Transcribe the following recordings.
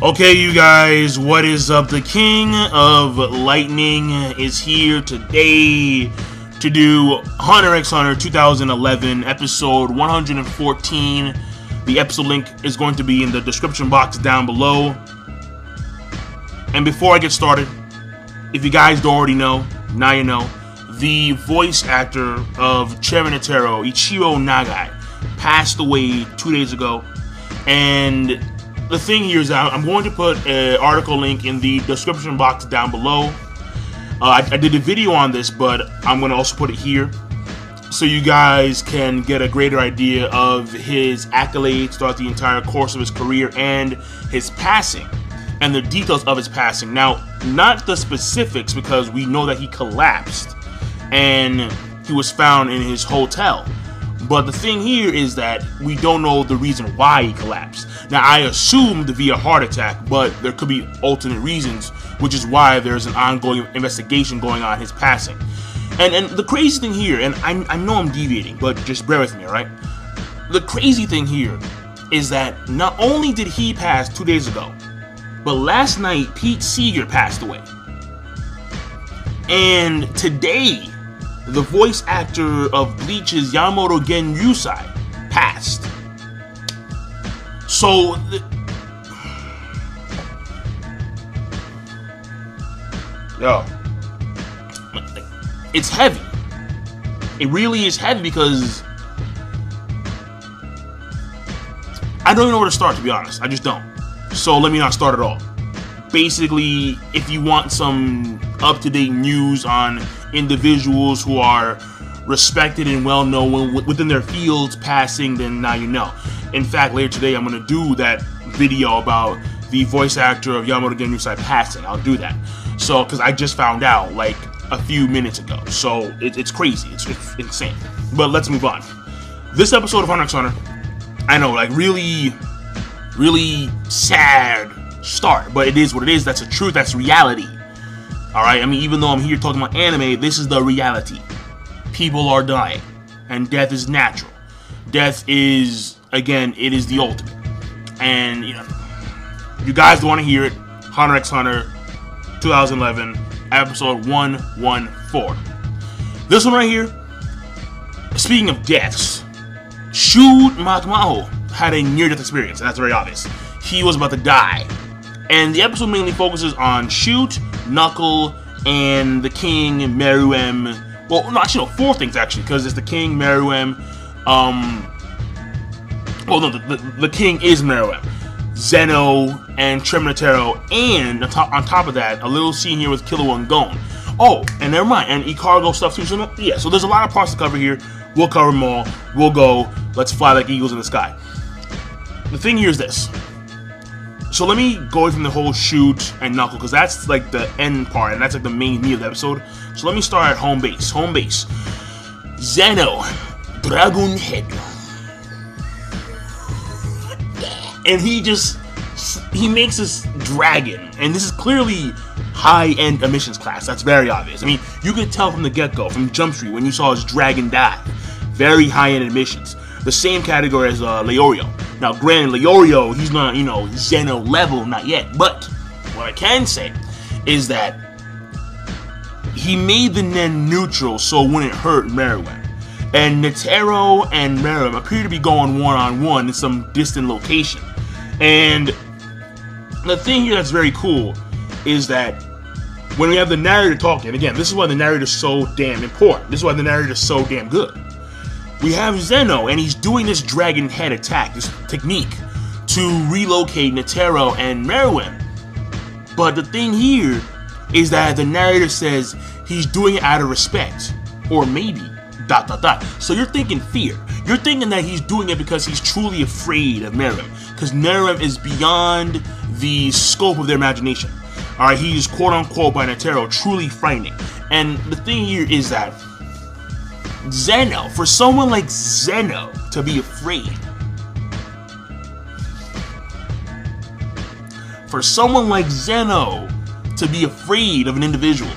Okay, you guys, what is up? The King of Lightning is here today to do Hunter x Hunter 2011, episode 114. The episode link is going to be in the description box down below. And before I get started, if you guys don't already know, now you know, the voice actor of Chairman Netero, Ichiro Nagai, passed away 2 days ago. And the thing here is that I'm going to put an article link in the description box down below. I did a video on this, but I'm going to also put it here so you guys can get a greater idea of his accolades throughout the entire course of his career and his passing and the details of his passing. Now, not the specifics, because we know that he collapsed and he was found in his hotel. But the thing here is that we don't know the reason why he collapsed. Now, I assumed via heart attack, but there could be alternate reasons, which is why there's an ongoing investigation going on his passing. And the crazy thing here, and I know I'm deviating, but just bear with me, alright? The crazy thing here is that not only did he pass 2 days ago, but last night Pete Seeger passed away. And today, the voice actor of Bleach's Yamamoto Genryusai passed. So, it's heavy. It really is heavy because I don't even know where to start, to be honest. I just don't. So let me not start at all. Basically, if you want some up-to-date news on individuals who are respected and well-known within their fields passing, then now you know. In fact, later today, I'm going to do that video about the voice actor of Yamamoto Genryusai passing. I'll do that. So, because I just found out, like, a few minutes ago. So, it's crazy. It's insane. But let's move on. This episode of Hunter x Hunter, I know, like, really sad start. But it is what it is. That's the truth. That's reality. Alright, I mean, even though I'm here talking about anime, this is the reality. People are dying, and death is natural. Death is, again, it is the ultimate. And, you know, you guys don't want to hear it. Hunter x Hunter 2011, episode 114. This one right here, speaking of deaths, Shoot Makamaho had a near-death experience, and that's very obvious. He was about to die. And the episode mainly focuses on Shoot, Knuckle, and the King, Meruem. Well, no, actually, no, four things, actually, because it's the King, Meruem, well, no, the King is Meruem, Zeno, and Chairman Netero, and on top of that, a little scene here with Killua and Gon. Oh, and never mind, and Icargo stuff too, so yeah, so there's a lot of parts to cover here. We'll cover them all. We'll go. Let's fly like eagles in the sky. The thing here is this. So let me go away from the whole Shoot and Knuckle, because that's like the end part, and that's like the main meat of the episode. So let me start at home base. Home base. Zeno, Dragon Head. And he makes this dragon, and this is clearly high-end emissions class. That's very obvious. I mean, you could tell from the get-go, from Jump Street, when you saw his dragon die. Very high-end emissions. The same category as Leorio. Now, granted, Leorio, he's not, you know, Zeno level, not yet. But what I can say is that he made the Nen neutral so it wouldn't hurt Meruem. And Netero and Meruem appear to be going one-on-one in some distant location. And the thing here that's very cool is that when we have the narrator talking, again, this is why the narrator is so damn important. This is why the narrator is so damn good. We have Zeno, and he's doing this dragon head attack, this technique, to relocate Netero and Meruem. But the thing here is that the narrator says he's doing it out of respect, or maybe ... So you're thinking fear. You're thinking that he's doing it because he's truly afraid of Meruem, because Meruem is beyond the scope of their imagination. Alright, he's quote-unquote by Netero truly frightening. And the thing here is that Zeno, for someone like Zeno to be afraid, for someone like Zeno to be afraid of an individual,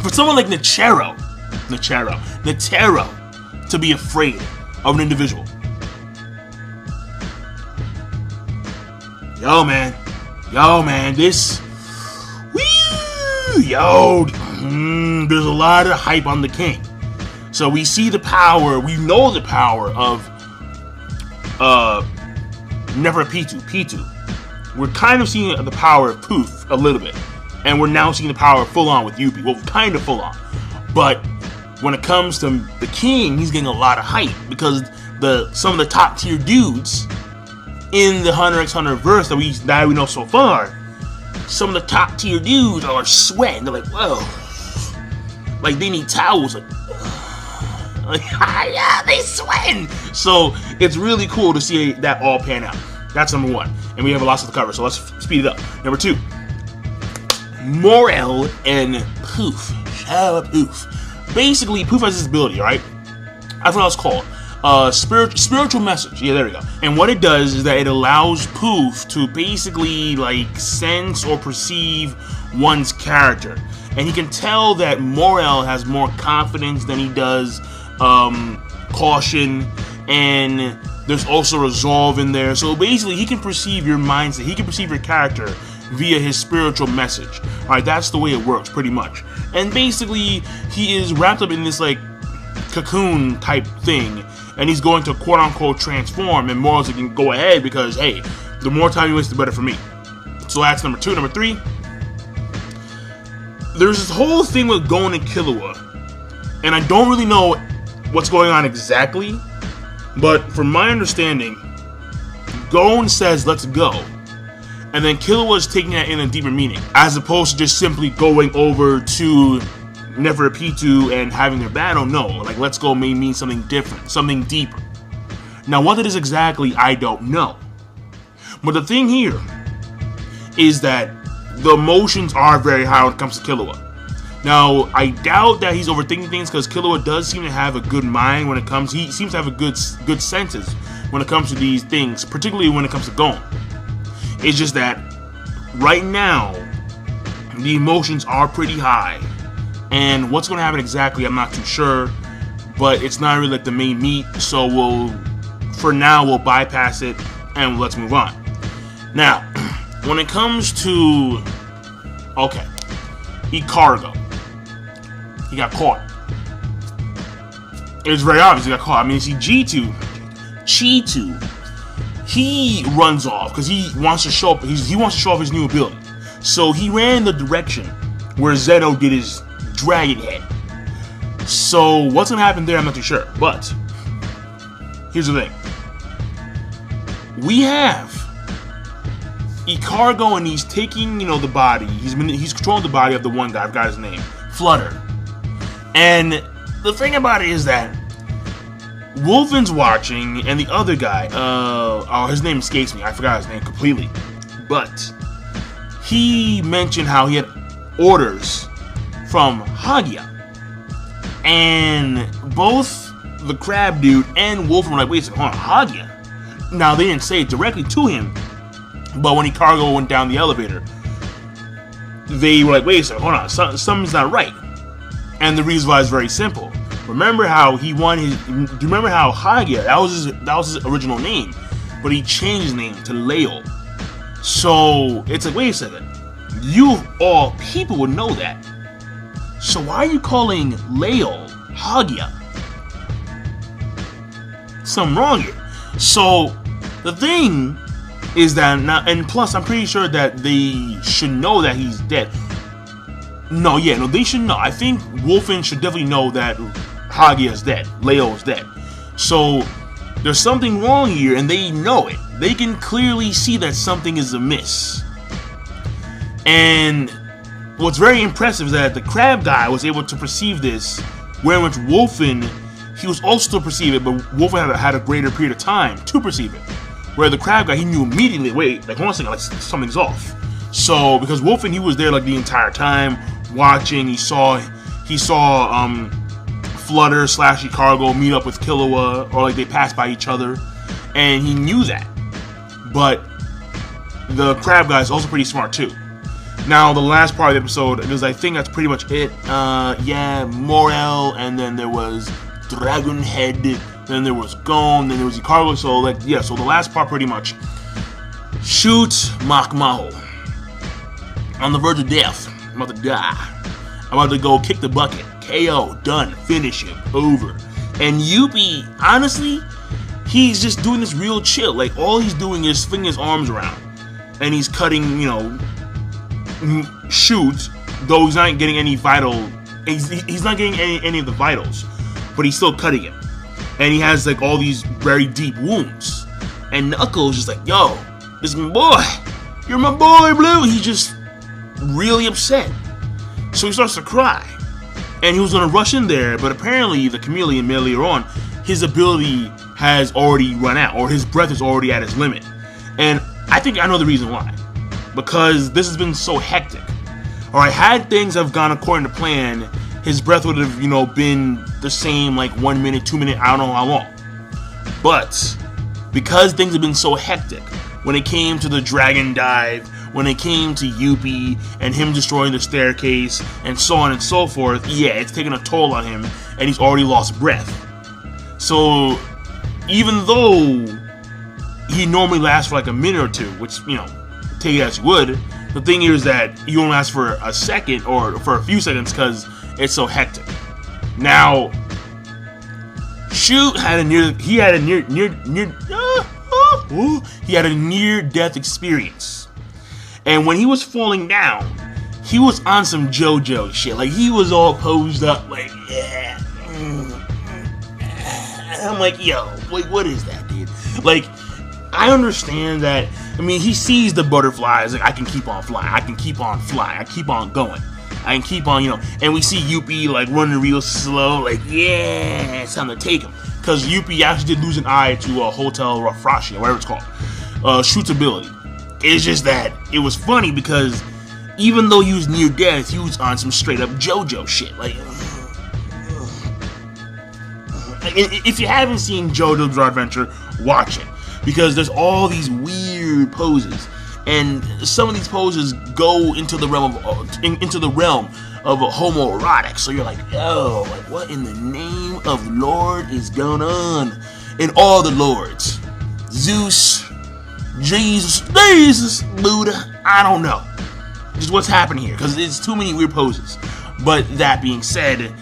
for someone like Netero to be afraid of an individual. Yo, man, Yo, man, this, woo, yo, there's a lot of hype on the king. So we see the power, we know the power of Neferpitou. We're kind of seeing the power of Poof a little bit, and we're now seeing the power full on with Youpi. Well, kind of full on, but when it comes to the king, he's getting a lot of hype because some of the top tier dudes in the Hunter x Hunter verse that we know so far, some of the top tier dudes are sweating. They're like, whoa, like they need towels. Like, yeah, they sweating. So it's really cool to see that all pan out. That's number one, and we have a lot to cover, so let's speed it up. Number two, Morel and Poof. Shout out Poof. Basically, Poof has this ability, right? I forgot what it's called. Spiritual message. Yeah, there we go. And what it does is that it allows Poof to basically like sense or perceive one's character, and he can tell that Morel has more confidence than he does caution, and there's also resolve in there. So basically, he can perceive your mindset. He can perceive your character via his spiritual message. All right, that's the way it works, pretty much. And basically, he is wrapped up in this like cocoon type thing, and he's going to quote unquote transform. And Morel's can go ahead because hey, the more time you waste, the better for me. So that's number two. Number three, there's this whole thing with Gon and Killua, and I don't really know what's going on exactly, but from my understanding, Gon says let's go, and then Killua is taking that in a deeper meaning, as opposed to just simply going over to Neferpitou and having their battle. No, like let's go may mean something different, something deeper. Now what that is exactly, I don't know. But the thing here is that the emotions are very high when it comes to Killua. Now, I doubt that he's overthinking things because Killua does seem to have a good mind when it comes. He seems to have a good senses when it comes to these things, particularly when it comes to Gon. It's just that right now the emotions are pretty high, and what's going to happen exactly, I'm not too sure. But it's not really like the main meat, so for now we'll bypass it and let's move on. Now, when it comes to Icargo. He got caught. It's very obvious he got caught. I mean, you see Cheetu, he runs off because he wants to show up. He wants to show off his new ability. So he ran the direction where Zeno did his dragon head. So what's gonna happen there, I'm not too sure. But here's the thing: we have Icargo, and he's taking, the body. He's controlling the body of the one guy. I've got his name, Flutter. And the thing about it is that Wolfen's watching, and the other guy, his name escapes me. I forgot his name completely. But he mentioned how he had orders from Hagia. And both the crab dude and Wolfen were like, wait a second, hold on, Hagia? Now, they didn't say it directly to him, but when Icargo went down the elevator, they were like, wait a second, hold on, something's not right. And the reason why is very simple. Remember how he won his... Do you remember how Hagia, that was his original name, but he changed his name to Lael. So, it's like, wait a second. You of all people would know that. So why are you calling Lael Hagia? Something wrong here. So, the thing is that now, and plus I'm pretty sure that they should know that he's dead. No, they should know. I think Wolfen should definitely know that Hagia is dead. Lael is dead. So there's something wrong here, and they know it. They can clearly see that something is amiss. And what's very impressive is that the crab guy was able to perceive this, whereas Wolfen, he was also to perceive it, but Wolfen had a greater period of time to perceive it. Where the crab guy, he knew immediately, wait, like one second, like something's off. So because Wolfen, he was there like the entire time, watching. He saw Flutter / Icargo meet up with Killua, or like they passed by each other, and he knew that. But the crab guy is also pretty smart too. Now the last part of the episode, because I think that's pretty much it. Morel, and then there was Dragon Head, then there was Gon, then there was Icargo. So so the last part pretty much. Shoot Makmaho. on the verge of death. I'm about to die. I'm about to go kick the bucket. KO, done, finish him, over. And Youpi, honestly, he's just doing this real chill. Like, all he's doing is flinging his arms around. And he's cutting, shoots, though he's not getting any vital. He's not getting any of the vitals, but he's still cutting him. And he has, like, all these very deep wounds. And Knuckles just like, yo, this is my boy. You're my boy, Blue. He's just really upset. So he starts to cry. And he was going to rush in there, but apparently the chameleon later on, his ability has already run out, or his breath is already at its limit. And I think I know the reason why. Because this has been so hectic. Alright, had things have gone according to plan, his breath would have, been the same, like 1 minute, 2 minutes, I don't know how long. But because things have been so hectic, when it came to the dragon dive, when it came to Youpi and him destroying the staircase and so on and so forth, yeah, it's taken a toll on him and he's already lost breath. So even though he normally lasts for like a minute or two, which, take it as you would, the thing is that he only lasts for a second or for a few seconds because it's so hectic. Now, Shoot had a near-death experience. And when he was falling down, he was on some JoJo shit. Like, he was all posed up, like, yeah. I'm like, yo, like, what is that, dude? Like, I understand that. I mean, he sees the butterflies. Like, I can keep on flying. I can keep on flying. I keep on going. I can keep on, And we see Youpi, like, running real slow. Like, yeah, it's time to take him. Because Youpi actually did lose an eye to Hotel Rafrashi, or whatever it's called. Shoot's ability. It's just that it was funny because even though he was near death, he was on some straight up JoJo shit. Like, if you haven't seen JoJo's Bizarre Adventure, watch it, because there's all these weird poses, and some of these poses go into the realm of homoerotic. So you're like, yo, like, what in the name of Lord is going on? And all the lords, Zeus, Jesus, Buddha, I don't know. Just what's happening here, because it's too many weird poses. But that being said,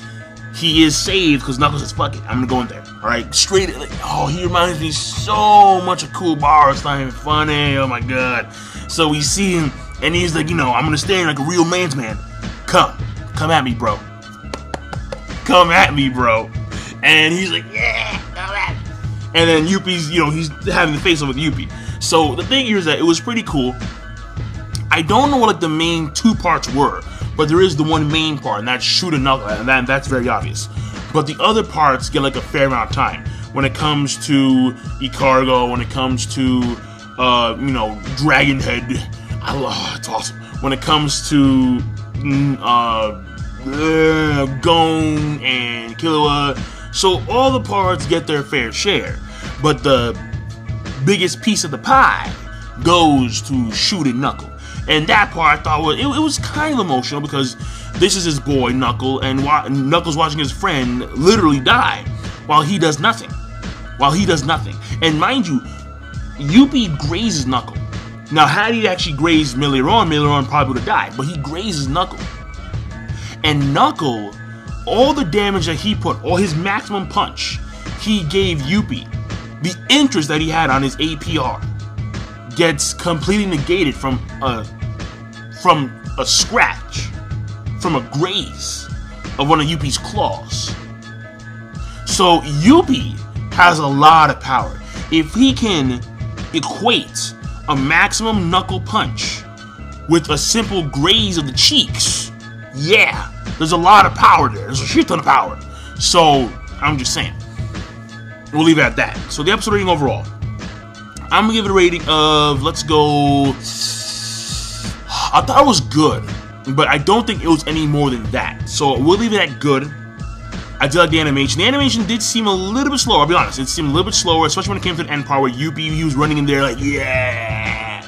he is saved because Knuckles says, fuck it, I'm gonna go in there. Alright, straight, like, oh, he reminds me so much of Cool Bar. It's not even funny, oh my god. So we see him, and he's like, I'm gonna stand like a real man's man. Come at me, bro. Come at me, bro. And he's like, yeah, come at me. And then Youpi's, he's having the face off with Youpi. So the thing here is that it was pretty cool. I don't know what like the main two parts were, but there is the one main part, and that's Shoot and Knuckles, and that's very obvious. But the other parts get like a fair amount of time. When it comes to Icargo, when it comes to Dragon Head, it's awesome. When it comes to Gon and Killua, so all the parts get their fair share. But the biggest piece of the pie goes to Shoot and Knuckle. And that part I thought it was kind of emotional, because this is his boy Knuckle, and Knuckles watching his friend literally die while he does nothing. And mind you, Youpi grazes Knuckle. Now, had he actually grazed Milleron probably would have died, but he grazes Knuckle. And Knuckle, all the damage that he put, all his maximum punch, he gave Youpi. The interest that he had on his APR gets completely negated from a scratch, from a graze of one of Youpi's claws. So Youpi has a lot of power. If he can equate a maximum Knuckle punch with a simple graze of the cheeks, yeah, there's a lot of power there. There's a shit ton of power. So I'm just saying. We'll leave it at that. So the episode rating overall, I'm gonna give it a rating of, let's go, I thought it was good, but I don't think it was any more than that. So we'll leave it at good. I did like the animation. The animation did seem a little bit slower, I'll be honest. It seemed a little bit slower, especially when it came to the end part where Youpi, he was running in there like, yeah,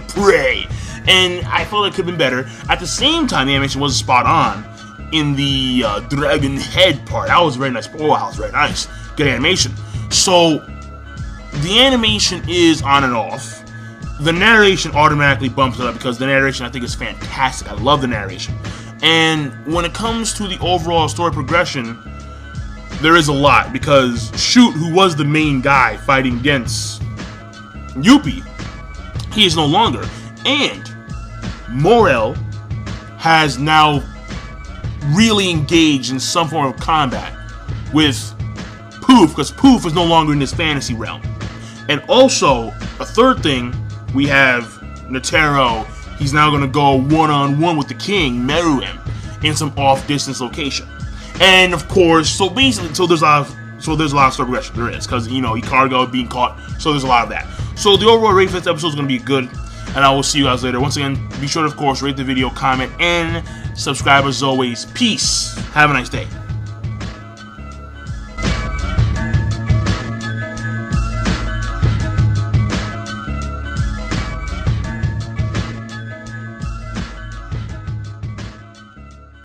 pray. And I felt it could have been better. At the same time, the animation wasn't spot on in the dragon head part. That was very nice. Oh, that was very nice. Good animation. So the animation is on and off. the narration automatically bumps it up because the narration I think is fantastic. I love the narration. And when it comes to the overall story progression, there is a lot because Shoot, who was the main guy fighting against Youpi, he is no longer. And Morel has now really engaged in some form of combat with Poof, because Poof is no longer in this fantasy realm. And also, a third thing, we have Netero. He's now going to go one-on-one with the king, Meruem, in some off-distance location. And of course, so there's a lot of story progression. There is, because, you know, Icargo being caught, so there's a lot of that. So the overall rate for this episode is going to be good, and I will see you guys later. Once again, be sure to, of course, rate the video, comment, and subscribe as always. Peace. Have a nice day.